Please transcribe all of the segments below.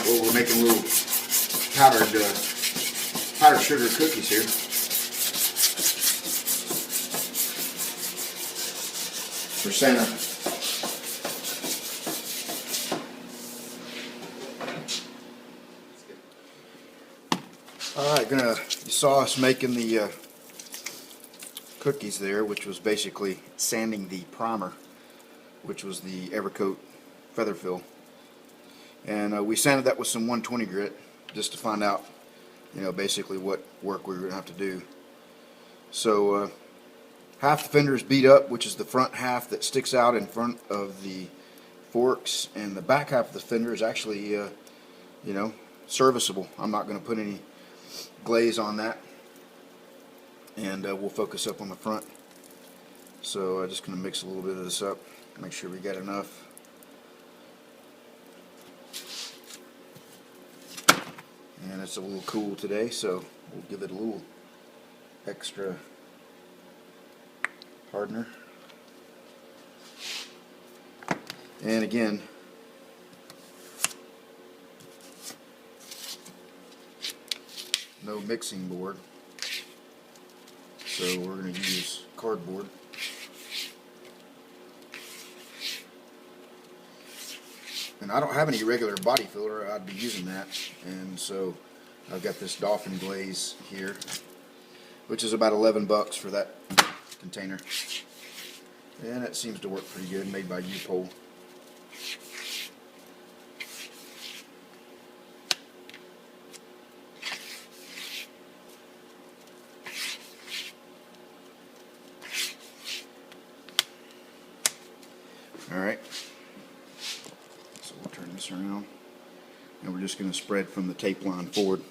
Well, we're making little powdered sugar cookies here. For Santa. All right, you saw us making the cookies there, which was basically sanding the primer, which was the Evercoat feather fill, and we sanded that with some 120 grit just to find out, basically what work we were going to have to do. So half the fender is beat up, which is the front half that sticks out in front of the forks, and the back half of the fender is actually serviceable. I'm not going to put any glaze on that, and we'll focus up on the front. So I'm just going to mix a little bit of this up, make sure we got enough. And it's a little cool today, so we'll give it a little extra hardener. And again, no mixing board, so we're going to use cardboard. And I don't have any regular body filler, I'd be using that, and so I've got this Dolphin Glaze here, which is about 11 bucks for that container, and it seems to work pretty good, made by Upol. Alright, so we'll turn this around, and we're just going to spread from the tape line forward.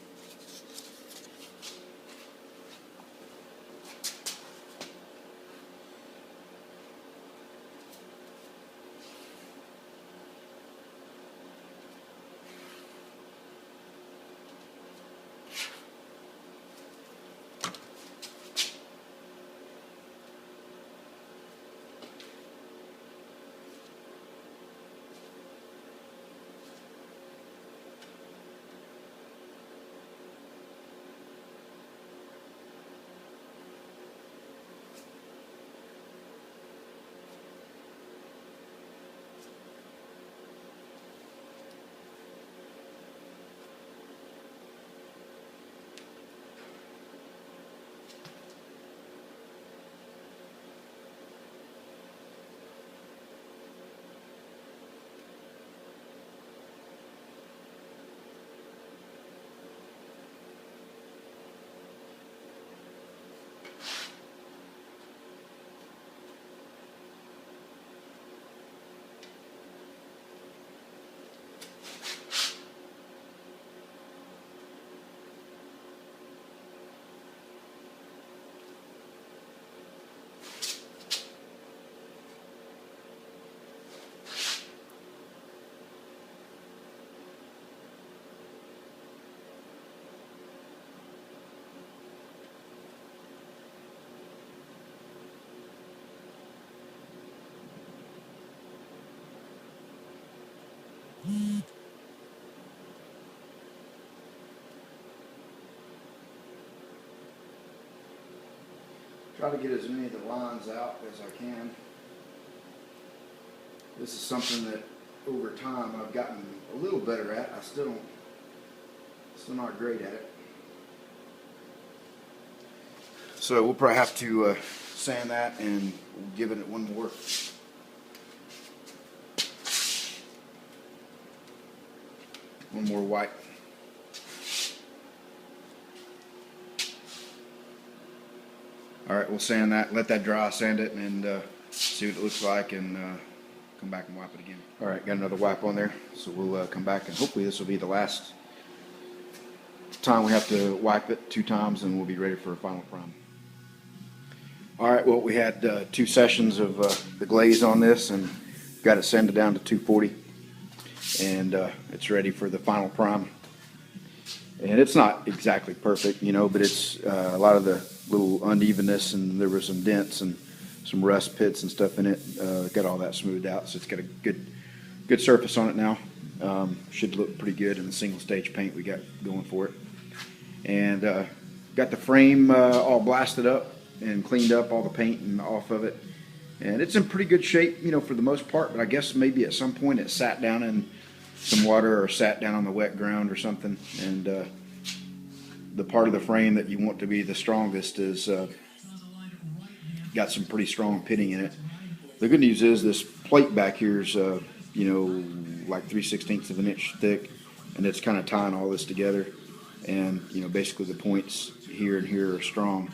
Try to get as many of the lines out as I can. This is something that over time I've gotten a little better at. I still not great at it. So we'll probably have to sand that and give it one more. One more wipe. Alright, we'll sand that, let that dry, sand it, and see what it looks like, and come back and wipe it again. Alright, got another wipe on there, so we'll come back, and hopefully this will be the last time we have to wipe it 2 times, and we'll be ready for a final prime. Alright, well, we had 2 sessions of the glaze on this, and got it sanded down to 240, and it's ready for the final prime. And it's not exactly perfect, but it's a lot of the little unevenness, and there were some dents and some rust pits and stuff in it. Got all that smoothed out, so it's got a good surface on it now. Should look pretty good in the single stage paint we got going for it. And got the frame all blasted up and cleaned up, all the paint and off of it. And it's in pretty good shape, you know, for the most part, but I guess maybe at some point it sat down in some water or sat down on the wet ground or something. And the part of the frame that you want to be the strongest is got some pretty strong pitting in it. The good news is this plate back here is, you know, like 3/16 of an inch thick, and it's kind of tying all this together. And, you know, basically the points here and here are strong,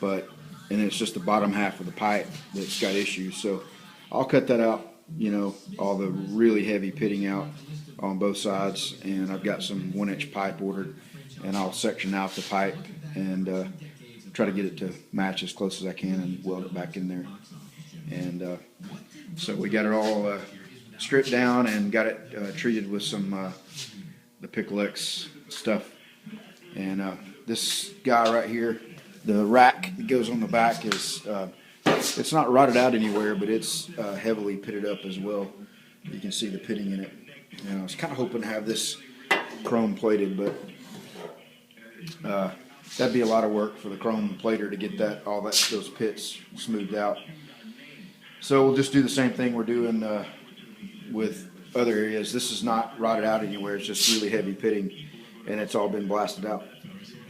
and it's just the bottom half of the pipe that's got issues. So I'll cut that out, you know, all the really heavy pitting out on both sides, and I've got some 1-inch pipe ordered, and I'll section out the pipe and try to get it to match as close as I can and weld it back in there. And so we got it all stripped down and got it treated with some the Simplex stuff. And this guy right here, the rack that goes on the back is it's not rotted out anywhere, but it's heavily pitted up as well. You can see the pitting in it. You know, I was kind of hoping to have this chrome plated, but that'd be a lot of work for the chrome plater to get those pits smoothed out. So we'll just do the same thing we're doing with other areas. This is not rotted out anywhere. It's just really heavy pitting, and it's all been blasted out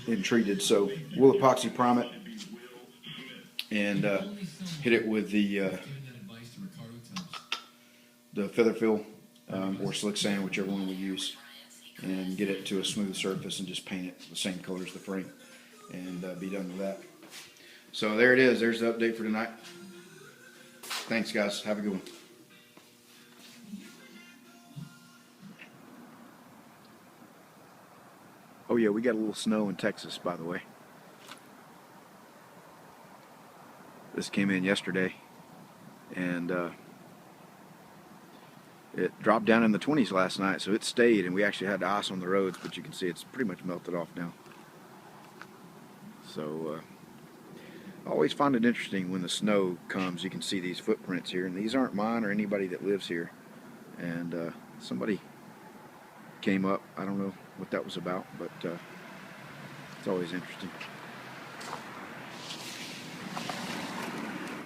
and treated. So we'll epoxy prime it and hit it with the feather fill or slick sand, whichever one we use, and get it to a smooth surface and just paint it the same color as the frame and be done with that. So there it is. There's the update for tonight. Thanks, guys. Have a good one. Oh yeah, we got a little snow in Texas, by the way. This came in yesterday, and it dropped down in the 20s last night, so it stayed, and we actually had ice on the roads, but you can see it's pretty much melted off now. So I always find it interesting when the snow comes. You can see these footprints here, and these aren't mine or anybody that lives here. And somebody came up. I don't know what that was about, but it's always interesting.